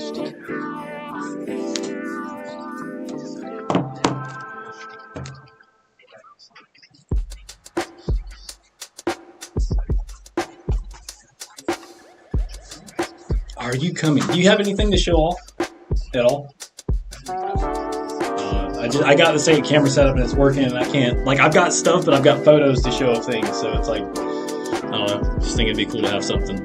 Are you coming? Do you have anything to show off at all? I got the same camera setup and it's working, and I can't. Like, I've got stuff, but I've got photos to show of things. So it's like, I don't know. Just think it'd be cool to have something.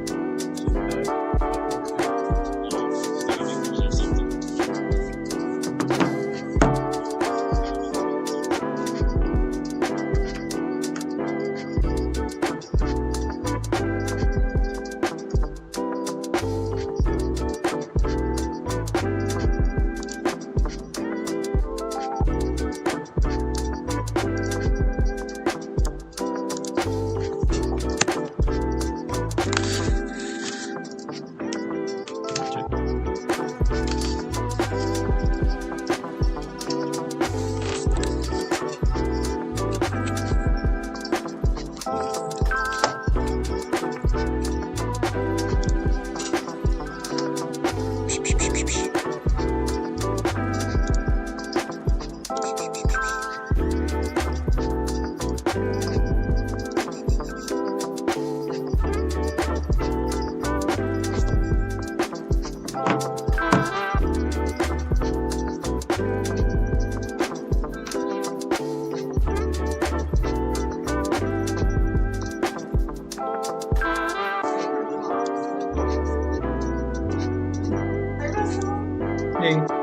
Hey.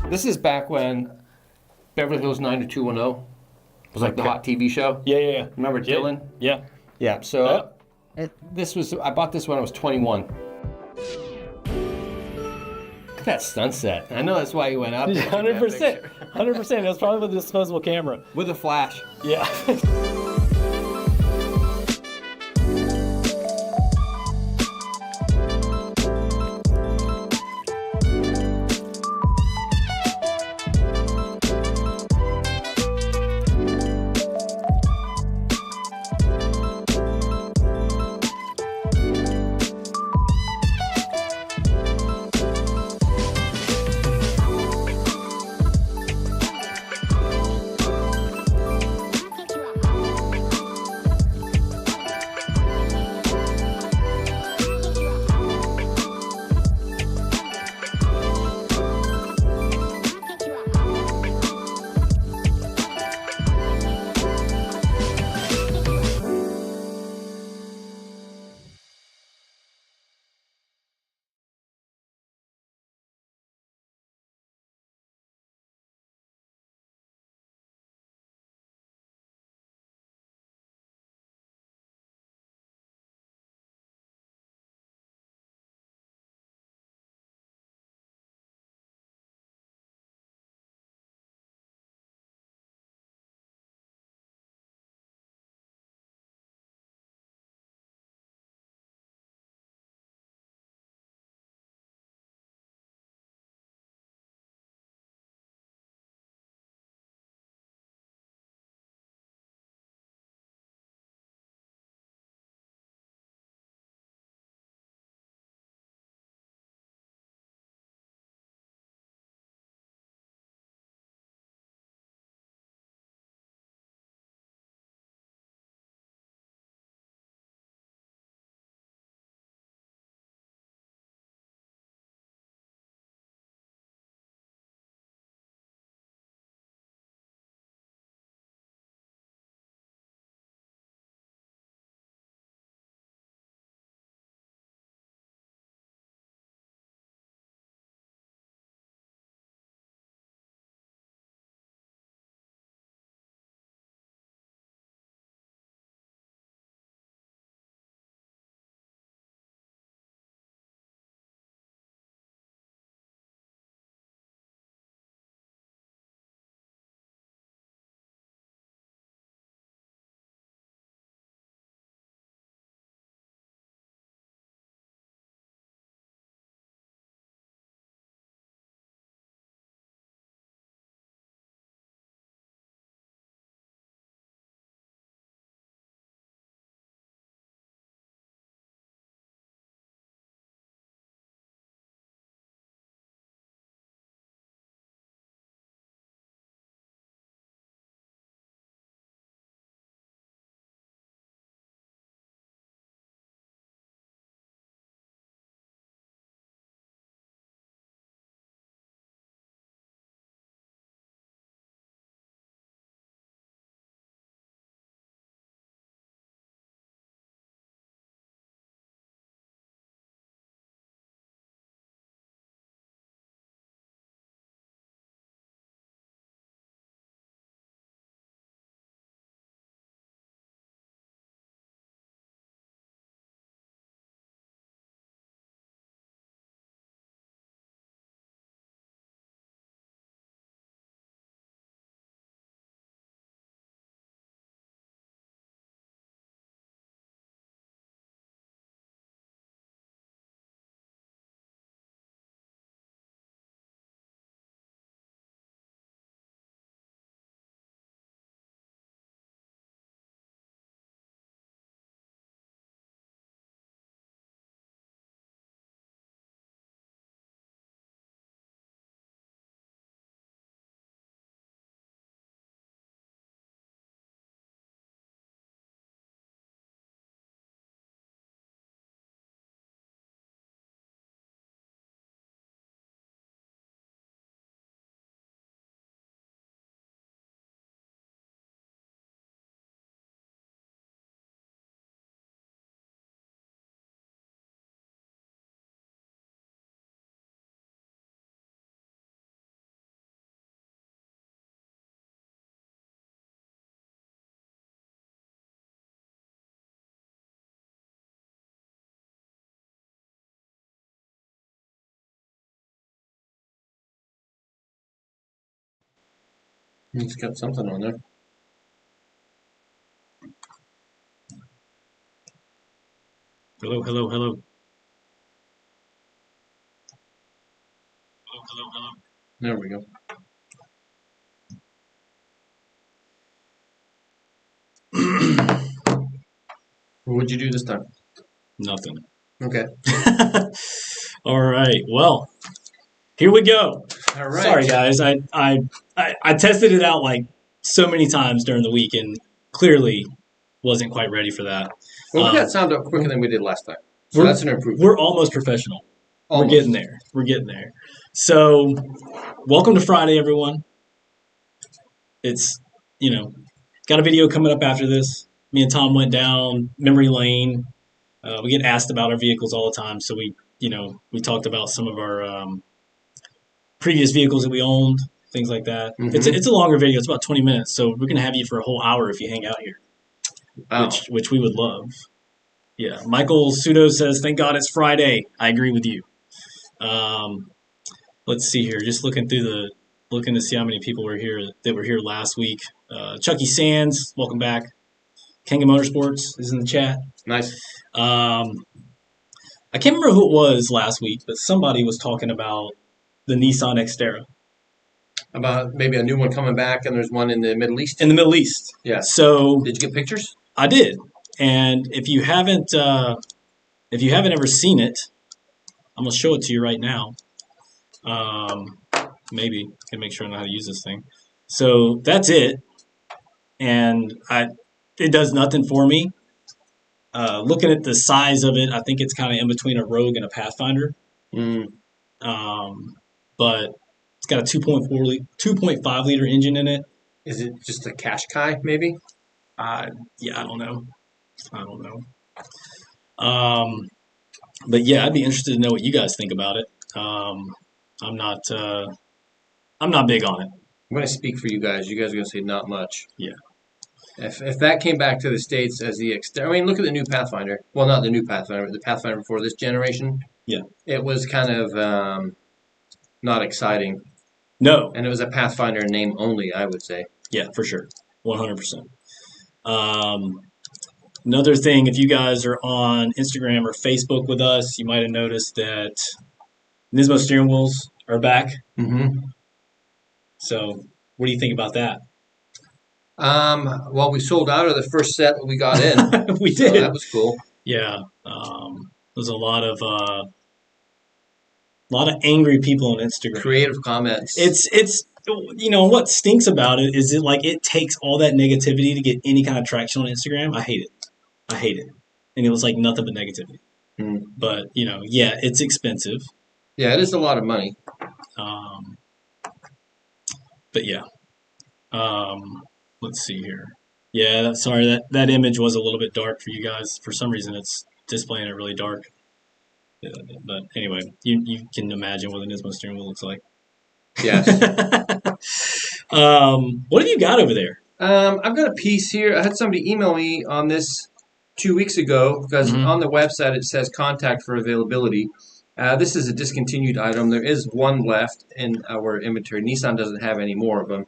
This is back when Beverly Hills 90210 was like the hot TV show. Yeah. Remember Dylan? Yeah. Yeah. So I bought this when I was 21. Look at that sunset. I know that's why you went out there. 100%. 100%. That's probably with a disposable camera. With a flash. Yeah. He's got something on there. Hello, hello, hello. Hello, hello, hello. There we go. What'd you do this time? Nothing. Okay. All right. Well, here we go. All right. Sorry, guys. I tested it out like so many times during the week and clearly wasn't quite ready for that. Well, we got sound up quicker than we did last time. So that's an improvement. We're almost professional. Almost. We're getting there. We're getting there. So, welcome to Friday, everyone. It's, got a video coming up after this. Me and Tom went down memory lane. We get asked about our vehicles all the time, so we talked about some of our previous vehicles that we owned, things like that. Mm-hmm. It's a longer video. It's about 20 minutes, so we're gonna have you for a whole hour if you hang out here, which we would love. Yeah, Michael Sudo says, "Thank God it's Friday." I agree with you. Let's see here. Just looking to see how many people were here last week. Chucky Sands, welcome back. Kanga Motorsports is in the chat. Nice. I can't remember who it was last week, but somebody was talking about the Nissan Xterra. About maybe a new one coming back, and there's one in the Middle East. In the Middle East. Yeah. So did you get pictures? I did, and if you haven't ever seen it, I'm gonna show it to you right now. Maybe I can make sure I know how to use this thing. So that's it, and it does nothing for me. Looking at the size of it, I think it's kind of in between a Rogue and a Pathfinder. But it's got a 2.5 liter engine in it. Is it just a Qashqai, maybe? Yeah, I don't know. But yeah, I'd be interested to know what you guys think about it. I'm not big on it. I'm going to speak for you guys. You guys are going to say not much. Yeah. If that came back to the States as the Xterra, I mean, look at the new Pathfinder. Well, not the new Pathfinder, but the Pathfinder before this generation. Yeah. It was kind of not exciting. No. And it was a Pathfinder name only, I would say. Yeah, for sure. 100%. Another thing, if you guys are on Instagram or Facebook with us, you might have noticed that Nismo steering wheels are back. Mm-hmm. So, what do you think about that? Well, we sold out of the first set that we got in. We did. So that was cool. Yeah. There's a lot of angry people on Instagram. Creative comments. It's what stinks about it is it takes all that negativity to get any kind of traction on Instagram. I hate it. And it was like nothing but negativity. Mm. But, yeah, it's expensive. Yeah, it is a lot of money. But yeah. Let's see here. Yeah, sorry, that image was a little bit dark for you guys. For some reason, it's displaying it really dark. Yeah, but anyway, you can imagine what a Nismo steering wheel looks like. Yes. What have you got over there? I've got a piece here. I had somebody email me on this 2 weeks ago because on the website it says contact for availability. This is a discontinued item. There is one left in our inventory. Nissan doesn't have any more of them.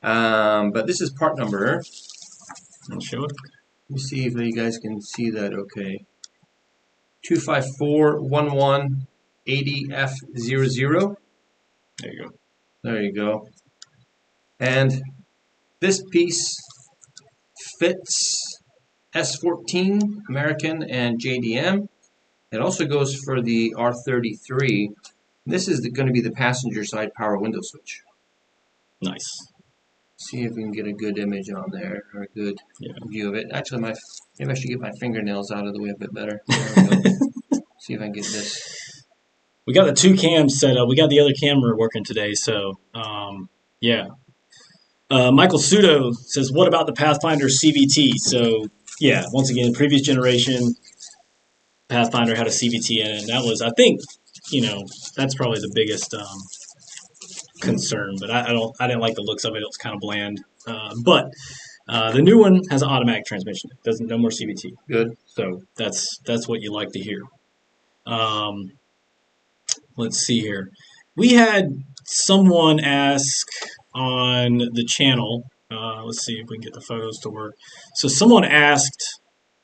But this is part number. I'll show it. Let me see if you guys can see that okay. 2541180F00. There you go. There you go. And this piece fits S14, American, and JDM. It also goes for the R33. This is going to be the passenger side power window switch. Nice. See if we can get a good image on there, or a good view of it. Actually, maybe I should get my fingernails out of the way a bit better. There we go. See if I can get this. We got the two cams set up. We got the other camera working today, so yeah. Michael Sudo says, "What about the Pathfinder CVT?" So yeah, once again, previous generation Pathfinder had a CVT in it, and that was, I think, that's probably the biggest concern. But I didn't like the looks of it. It was kind of bland. But the new one has an automatic transmission. It doesn't, no more CVT. Good. So that's what you like to hear. Let's see here. We had someone ask, on the channel. Let's see if we can get the photos to work. So someone asked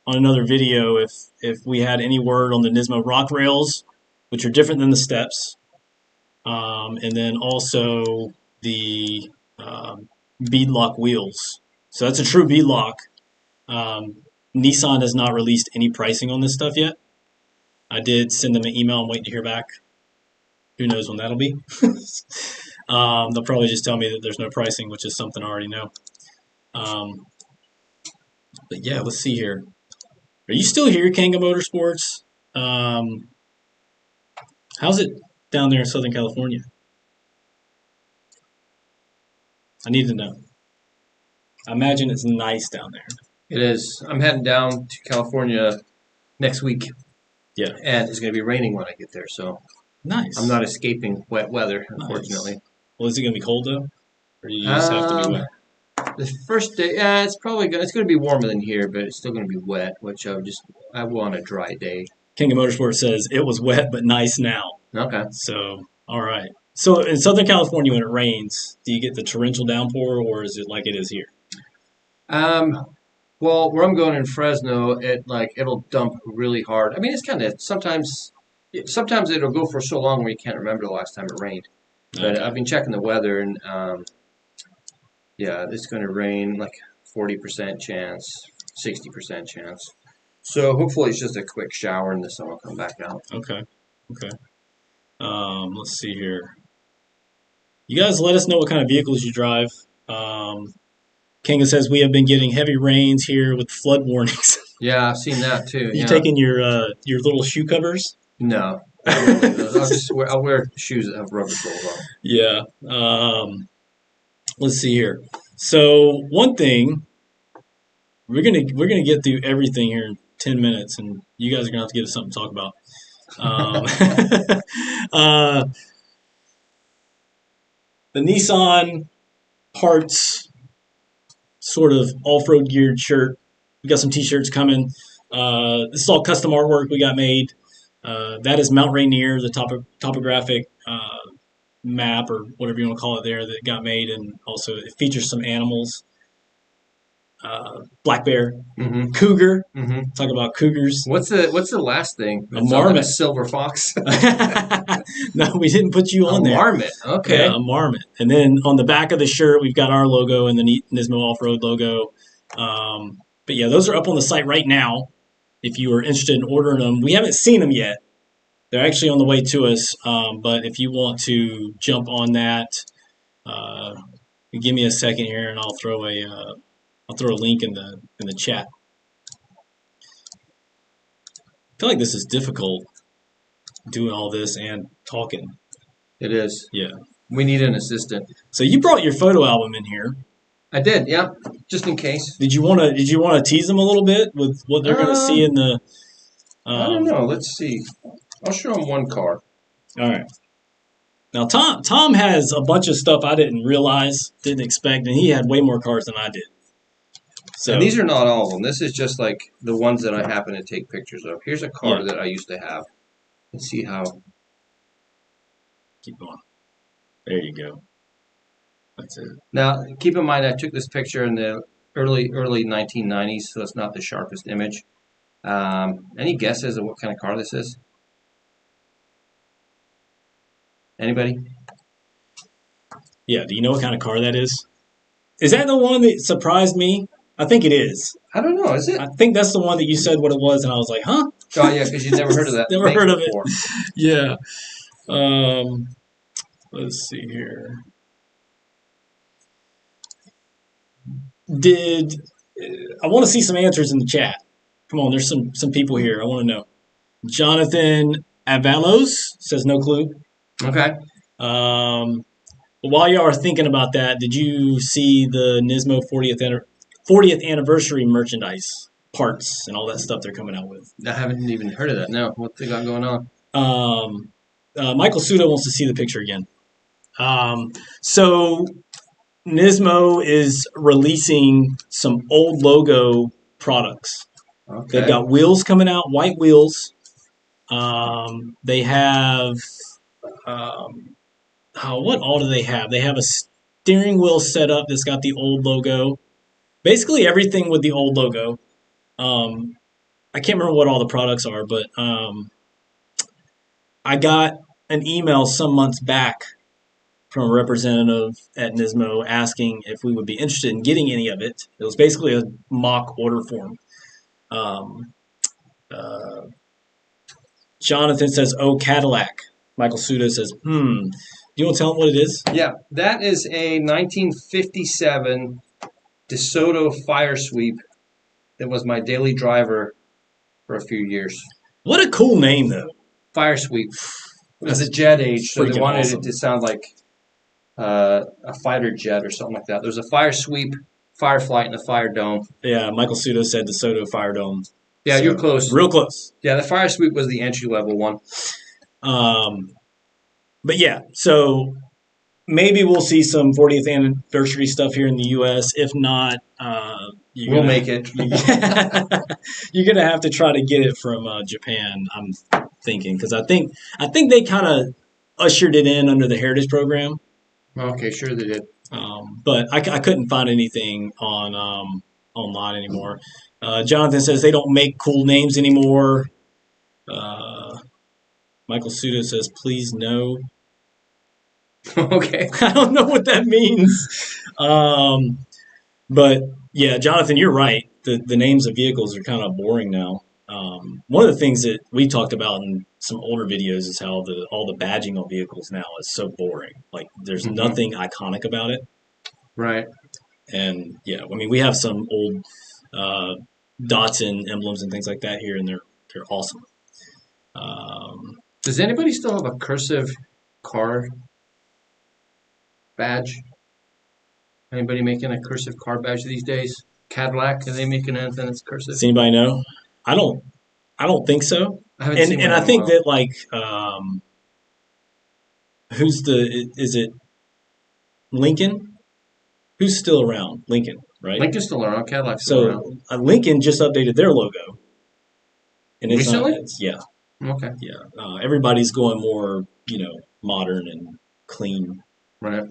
on another video if we had any word on the Nismo rock rails, which are different than the steps, and then also the beadlock wheels. So that's a true beadlock. Nissan has not released any pricing on this stuff yet. I did send them an email. I'm waiting to hear back. Who knows when that'll be? They'll probably just tell me that there's no pricing, which is something I already know. But yeah, let's see here. Are you still here, Kanga Motorsports? How's it down there in Southern California? I need to know. I imagine it's nice down there. It is. I'm heading down to California next week. Yeah. And it's going to be raining when I get there, so nice. I'm not escaping wet weather, unfortunately. Nice. Well, is it going to be cold, though? Or do you just have to be wet? The first day, it's probably going to be warmer than here, but it's still going to be wet, which I want a dry day. King of Motorsport says it was wet but nice now. Okay. So, all right. So in Southern California, when it rains, do you get the torrential downpour, or is it like it is here? Well, where I'm going in Fresno, it'll dump really hard. I mean, it's kind of sometimes it'll go for so long where you can't remember the last time it rained. But Okay. I've been checking the weather, and yeah, it's going to rain like 40% chance, 60% chance. So hopefully it's just a quick shower and the sun will come back out. Okay. Okay. Let's see here. You guys let us know what kind of vehicles you drive. Kanga says we have been getting heavy rains here with flood warnings. Yeah, I've seen that too. You taking your little shoe covers? No. I'll wear shoes that have rubber soles on. Yeah. Let's see here. So one thing, we're gonna get through everything here in 10 minutes, and you guys are gonna have to give us something to talk about. The Nissan parts sort of off-road geared shirt. We got some t-shirts coming. This is all custom artwork we got made. That is Mount Rainier, the topographic map or whatever you want to call it there that got made, and also it features some animals. Black bear, cougar. Talk about cougars. What's the last thing? A marmot. A silver fox. No, we didn't put you on there. A marmot. Okay. Yeah, a marmot. And then on the back of the shirt, we've got our logo and the Nismo Off-Road logo. But yeah, those are up on the site right now. If you are interested in ordering them, we haven't seen them yet. They're actually on the way to us. But if you want to jump on that, give me a second here, and I'll throw a link in the chat. I feel like this is difficult, doing all this and talking. It is. Yeah. We need an assistant. So you brought your photo album in here. I did, yeah, just in case. Did you want to tease them a little bit with what they're going to see in the? I don't know. Let's see. I'll show them one car. All right. Now Tom has a bunch of stuff I didn't realize, didn't expect, and he had way more cars than I did. So and these are not all of them. This is just like the ones that I happen to take pictures of. Here's a car that I used to have. Let's see how. Keep going. There you go. That's it. Now, keep in mind, I took this picture in the early 1990s, so it's not the sharpest image. Any guesses of what kind of car this is? Anybody? Yeah. Do you know what kind of car that is? Is that the one that surprised me? I think it is. I don't know. Is it? I think that's the one that you said what it was, and I was like, huh? Oh, yeah, because you'd never heard of that. Never heard of before. it. Yeah. Let's see here. I want to see some answers in the chat. Come on, there's some people here. I want to know. Jonathan Avalos says no clue. Okay. While y'all are thinking about that, did you see the Nismo 40th anniversary merchandise parts and all that stuff they're coming out with? I haven't even heard of that. No, what they got going on? Michael Sudo wants to see the picture again. So Nismo is releasing some old logo products. Okay. They've got wheels coming out, white wheels. They have what all do they have? They have steering wheel setup that's got the old logo. Basically everything with the old logo. I can't remember what all the products are, but I got an email some months back from a representative at Nismo asking if we would be interested in getting any of it. It was basically a mock order form. Um, uh, Jonathan says, "Oh, Cadillac." Michael Suda says, "Hmm." Do you want to tell him what it is? Yeah, that is a 1957 DeSoto Fire Sweep that was my daily driver for a few years. What a cool name, though. Fire Sweep. It was a jet age, so they freaking wanted awesome. it to sound like a fighter jet or something like that. There was a Fire Sweep, Fireflight, and a Fire Dome. Yeah, Michael Suda said DeSoto Fire Dome. Yeah, So, you're close. Real close. Yeah, the Fire Sweep was the entry level one. But yeah, so maybe we'll see some 40th anniversary stuff here in the U.S. If not, We'll make it. you're gonna have to try to get it from Japan. I'm thinking because I think they kind of ushered it in under the Heritage Program. Okay, sure they did. But I couldn't find anything on online anymore. Jonathan says they don't make cool names anymore. Michael Suda says, please no. Okay. I don't know what that means. But yeah, Jonathan, you're right. The names of vehicles are kind of boring now. One of the things that we talked about in some older videos is how all the badging on vehicles now is so boring. Like there's nothing iconic about it. Right. And yeah, I mean we have some old Datsun emblems and things like that here, and they're awesome. Does anybody still have a cursive car badge? Anybody making a cursive car badge these days? Cadillac, are they making anything that's cursive? Does anybody know? I don't think so. I haven't seen one And in I a think while. that like is it Lincoln? Who's still around? Lincoln, right? Lincoln's still around. Cadillac's still around. So Lincoln just updated their logo, and it's Recently? yeah, Okay. yeah. Everybody's going more, modern and clean, Right.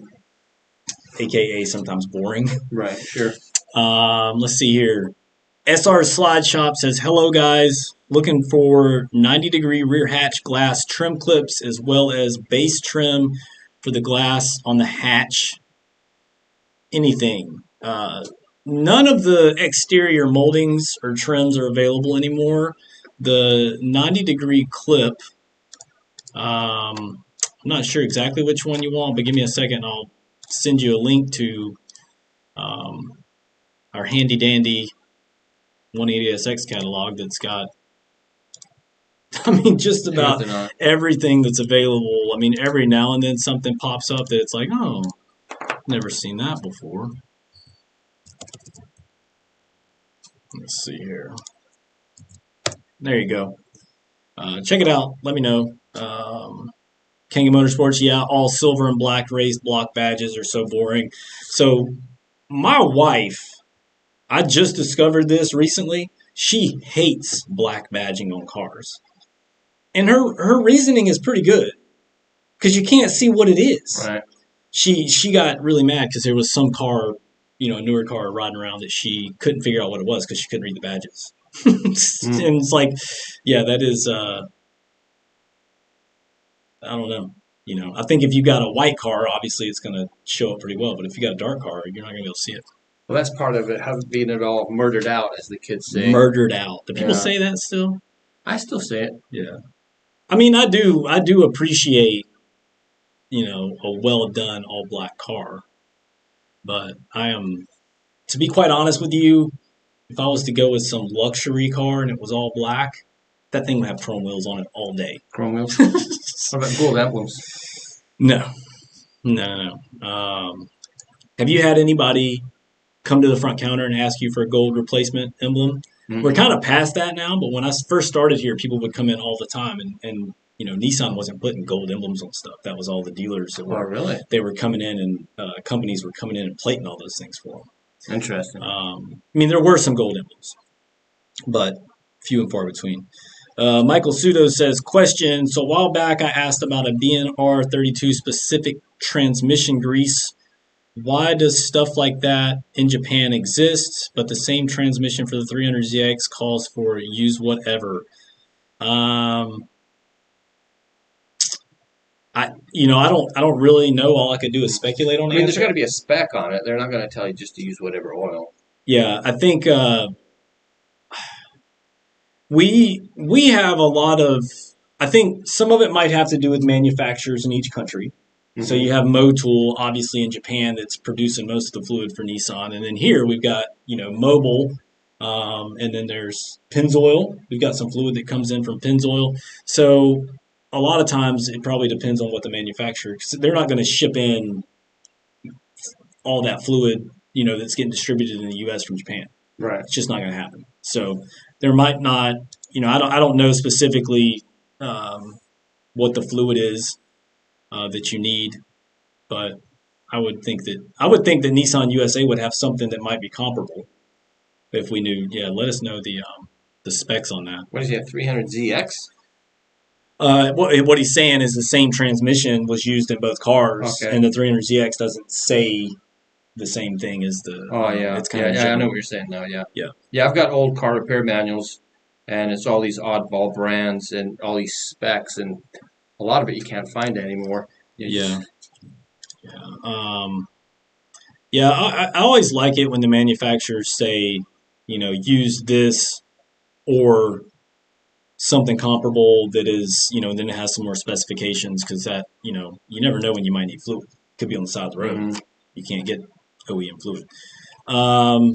aka sometimes boring. Right. Sure. Let's see here. SR Slide Shop says, hello guys, looking for 90-degree rear hatch glass trim clips as well as base trim for the glass on the hatch. Anything. None of the exterior moldings or trims are available anymore. The 90-degree clip, I'm not sure exactly which one you want, but give me a second. I'll send you a link to our handy dandy 180SX catalog that's got, just about everything that's available. I mean, every now and then something pops up that it's like, oh, never seen that before. Let's see here. There you go. Check it out. Let me know. Kanga Motorsports, yeah, all silver and black raised block badges are so boring. So my wife, I just discovered this recently. She hates black badging on cars. And her reasoning is pretty good. Because you can't see what it is. Right. She got really mad because there was some car, a newer car riding around that she couldn't figure out what it was because she couldn't read the badges. And it's like, yeah, that is, I don't know. I think if you got a white car, obviously it's going to show up pretty well. But if you got a dark car, you're not going to be able to see it. Well, that's part of it, being it all murdered out, as the kids say. Murdered out. Do people say that still? I still say it. Yeah. I mean, I do appreciate, a well done all black car. But to be quite honest with you, if I was to go with some luxury car and it was all black, that thing would have chrome wheels on it all day. Chrome wheels? What about gold emblems? No. Have you had anybody come to the front counter and ask you for a gold replacement emblem? Mm-hmm. We're kind of past that now, but when I first started here, people would come in all the time, and Nissan wasn't putting gold emblems on stuff. That was all the dealers that were. Oh, really? They were coming in, and companies were coming in and plating all those things for them. Interesting. There were some gold emblems, but few and far between. Michael Sudo says, question, so a while back I asked about a BNR 32 specific transmission grease Why does stuff like that in Japan exist, but the same transmission for the 300ZX calls for use whatever? Um, I don't really know. All I could do is speculate on I the mean, there's got answer. to be a spec on it. They're not going to tell you just to use whatever oil. Yeah, I think we have a lot of. I think some of it might have to do with manufacturers in each country. So Hmm. you have Motul, obviously in Japan, that's producing most of the fluid for Nissan, and then here we've got Mobil, and then there's Pennzoil. We've got some fluid that comes in from Pennzoil. So a lot of times it probably depends on what the manufacturer. 'Cause they're not going to ship in all that fluid, that's getting distributed in the U.S. from Japan. Right. It's just not going to happen. So there might not, I don't know specifically um, what the fluid is that you need, but I would think that Nissan USA would have something that might be comparable if we knew. Yeah, let us know the specs on that. What does he have? 300ZX? What he's saying is the same transmission was used in both cars, Okay. and the 300ZX doesn't say the same thing as the. Oh yeah, It's kind yeah, of yeah. I know general. what you're saying now. Yeah, Yeah, yeah. I've got old car repair manuals, and it's all these oddball brands and all these specs, and a lot of it you can't find anymore. You yeah, just, yeah. Yeah, I always like it when the manufacturers say, use this or something comparable that is, then it has some more specifications because that, you never know when you might need fluid. Could be on the side of the road. hmm. You can't get OEM fluid. Um,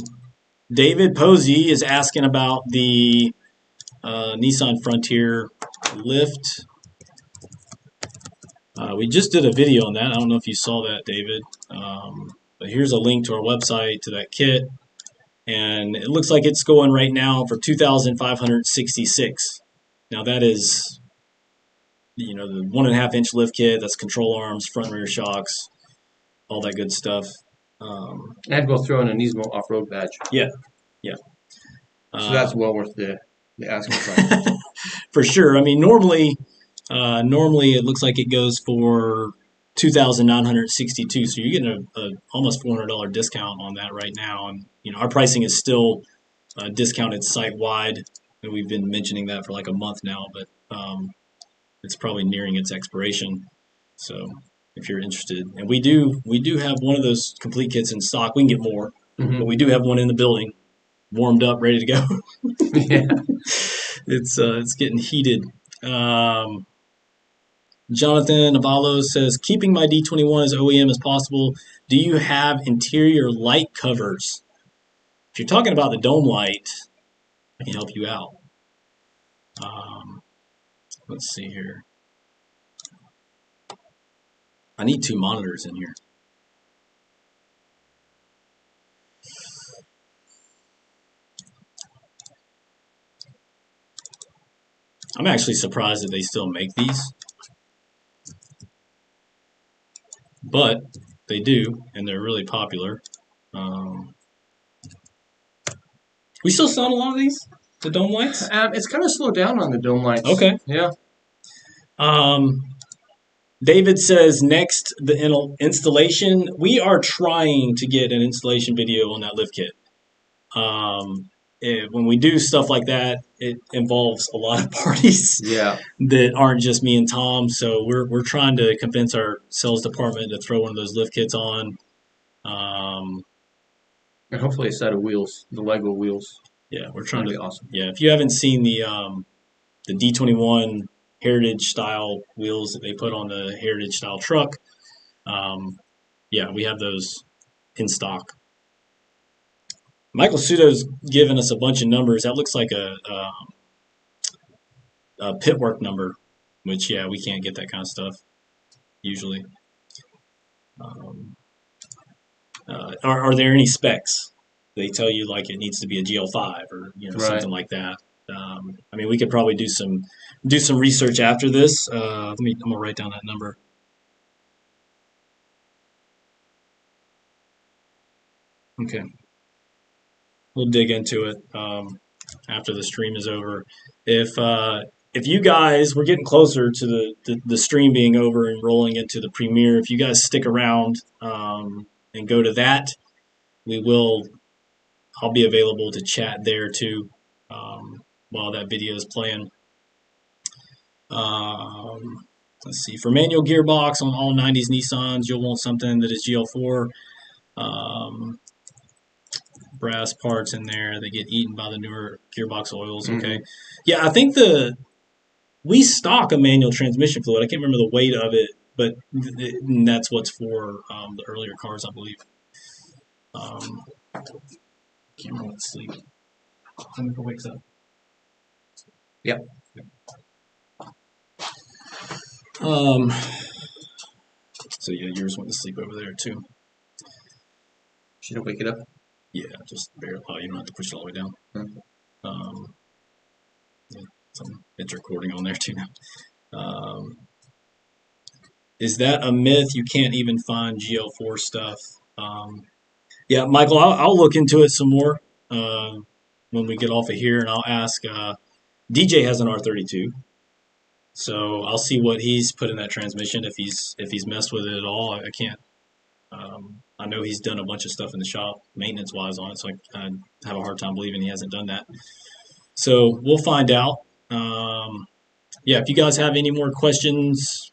David Posey is asking about the Nissan Frontier lift. We just did a video on that. I don't know if you saw that, David. But here's a link to our website to that kit. And it looks like it's going right now for 2,566. Now that is, the 1.5 inch lift kit. That's control arms, front and rear shocks, all that good stuff. And we'll throw in a Nismo off-road badge, Yeah, yeah, so that's uh, well worth the asking price. for sure. I mean, normally it looks like it goes for 2,962. So you're getting a almost $400 discount on that right now, and our pricing is still discounted site wide, and we've been mentioning that for like a month now, but it's probably nearing its expiration. So if you're interested, and we do have one of those complete kits in stock. We can get more, Hmm. but we do have one in the building, warmed up, ready to go. Yeah. It's getting heated. Um, Jonathan Avalos says, keeping my D21 as OEM as possible. Do you have interior light covers? If you're talking about the dome light, I can help you out. Um, let's see here. I need two monitors in here. I'm actually surprised that they still make these, but they do, and they're really popular. Um, we still sell a lot of these, the dome lights. It's kind of slowed down on the dome lights. Okay. Yeah. Um, David says next the installation. We are trying to get an installation video on that lift kit. When we do stuff like that, it involves a lot of parties Yeah. that aren't just me and Tom. So we're trying to convince our sales department to throw one of those lift kits on. Um, And hopefully a set of wheels, the Lego wheels. yeah, we're trying That'd be to. awesome. Yeah, if you haven't seen the D21 Heritage style wheels that they put on the Heritage style truck, yeah, we have those in stock. Michael Sudo's given us a bunch of numbers. That looks like a pit work number, which yeah, we can't get that kind of stuff usually. Um, are there any specs? They tell you like it needs to be a GL5 or Right. something like that. I mean, we could probably do some research after this. I'm gonna write down that number. Okay, we'll dig into it after the stream is over. If you guys, we're getting closer to the stream being over and rolling into the premiere. If you guys stick around and go to that, we will. I'll be available to chat there too while that video is playing. Um, let's see. For manual gearbox on all 90s Nissans, you'll want something that is GL4. Brass parts in there. They get eaten by the newer gearbox oils. Okay. Yeah, I think we stock a manual transmission fluid. I can't remember the weight of it, but that's what's for the earlier cars, I believe. Camera went to sleep. Jennifer wakes up. Yep. So yeah, yours went to sleep over there too. Should I wake it up? Yeah, just barely. Oh, you don't have to push it all the way down. Yeah, it's recording on there too now. Is that a myth? You can't even find GL4 stuff. Yeah, Michael, I'll look into it some more when we get off of here, and I'll ask. DJ has an R32, so I'll see what he's put in that transmission if he's messed with it at all. I can't. I know he's done a bunch of stuff in the shop maintenance wise on it, so I have a hard time believing he hasn't done that. So we'll find out. Yeah, if you guys have any more questions,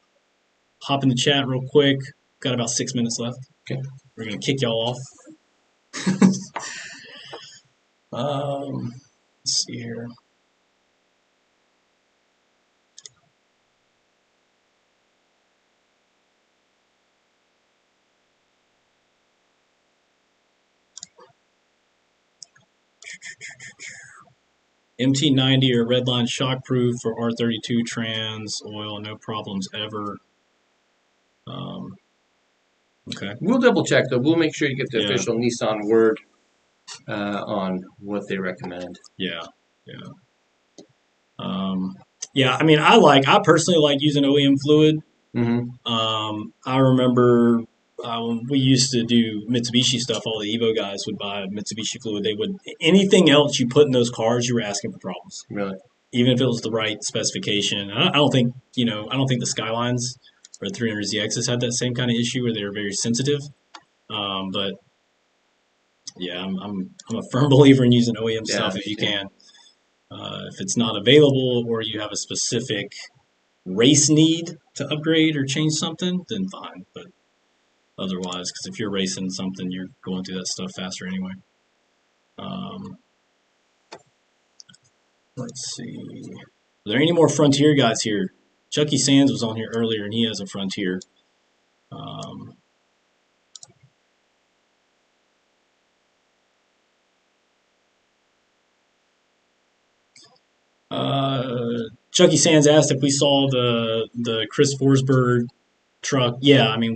hop in the chat real quick. Got about 6 minutes left. Okay. We're gonna kick y'all off. Let's see here. MT90 or Redline shockproof for R32 trans oil, no problems ever. Okay. We'll double check though. We'll make sure you get the official Nissan word on what they recommend. Yeah. Yeah, I mean, I personally like using OEM fluid. I remember when we used to do Mitsubishi stuff, all the Evo guys would buy Mitsubishi fluid. They would, anything else you put in those cars, you were asking for problems. Really? Even if it was the right specification. I don't think, I don't think the Skylines or 300ZXs had that same kind of issue where they were very sensitive. But yeah, I'm a firm believer in using OEM stuff if you can. If it's not available or you have a specific race need to upgrade or change something, then fine. But otherwise, because if you're racing something, you're going through that stuff faster anyway. Let's see. Are there any more Frontier guys here? Chucky Sands was on here earlier, and he has a Frontier. Chucky Sands asked if we saw the Chris Forsberg truck. Yeah, I mean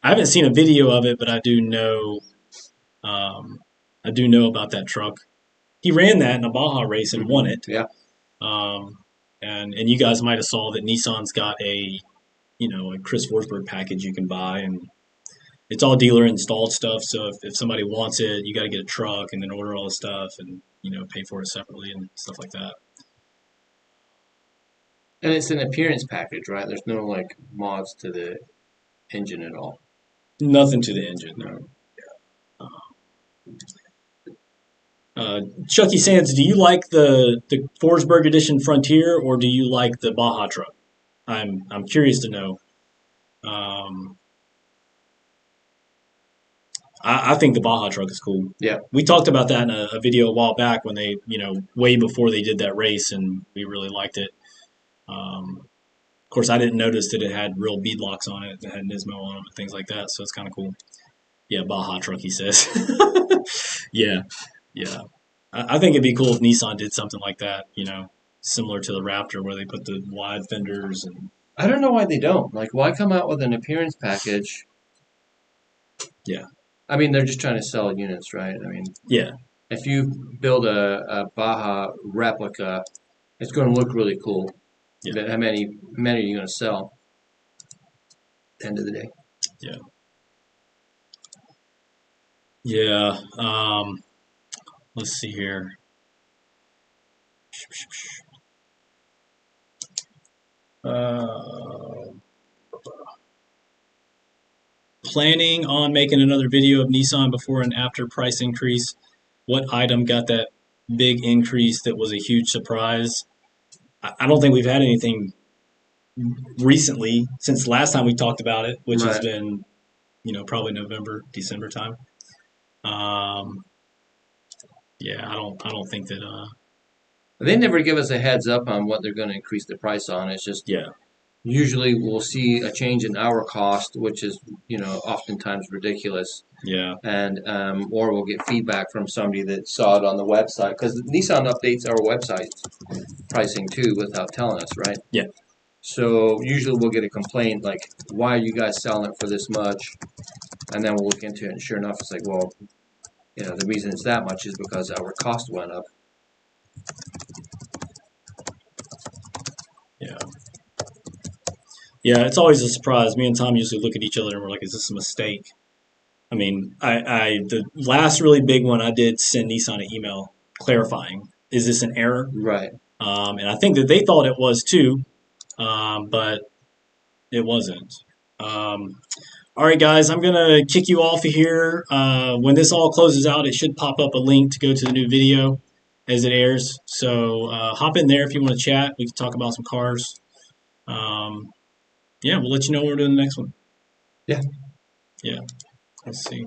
I haven't seen a video of it, but I do know about that truck. He ran that in a Baja race and won it. Yeah. And you guys might have saw that Nissan's got a Chris Forsberg package you can buy, and it's all dealer installed stuff. So if somebody wants it, you got to get a truck and then order all the stuff and pay for it separately and stuff like that. And it's an appearance package, right? There's no like mods to the engine at all. Nothing to the engine, no. Chucky Sands, do you like the Forsberg Edition Frontier or do you like the Baja truck? I'm curious to know. I think the Baja truck is cool. Yeah. We talked about that in a video a while back when they, way before they did that race, and we really liked it. Of course, I didn't notice that it had real bead locks on it, that had Nismo on them, and things like that, so it's kind of cool. Yeah, Baja truck, he says. Yeah. I think it'd be cool if Nissan did something like that, similar to the Raptor, where they put the wide fenders and. I don't know why they don't. Like, why come out with an appearance package? Yeah. I mean, they're just trying to sell units, right? I mean, yeah. If you build a Baja replica, it's going to look really cool. Yeah. But how many are you going to sell? At the end of the day. Yeah. Yeah. Let's see here. planning on making another video of Nissan before and after price increase. What item got that big increase that was a huge surprise? I don't think we've had anything recently since last time we talked about it, which has Right. been, probably November, December time. Um, yeah, I don't think that. They never give us a heads up on what they're going to increase the price on. It's just Yeah, usually we'll see a change in our cost, which is, oftentimes ridiculous. yeah, And or we'll get feedback from somebody that saw it on the website because Nissan updates our website pricing too without telling us, right? yeah, So usually we'll get a complaint like, "Why are you guys selling it for this much?" And then we'll look into it, and sure enough, it's like, well, the reason it's that much is because our cost went up. yeah. Yeah, it's always a surprise. Me and Tom usually look at each other and we're like, "Is this a mistake?" I mean, the last really big one I did send Nissan an email clarifying, "Is this an error?" Right. And I think that they thought it was too, but it wasn't. Um, all right, guys, I'm gonna kick you off of here. When this all closes out, it should pop up a link to go to the new video as it airs. So hop in there if you want to chat. We can talk about some cars. Um, yeah, we'll let you know when we're doing the next one. Yeah. Yeah, let's see.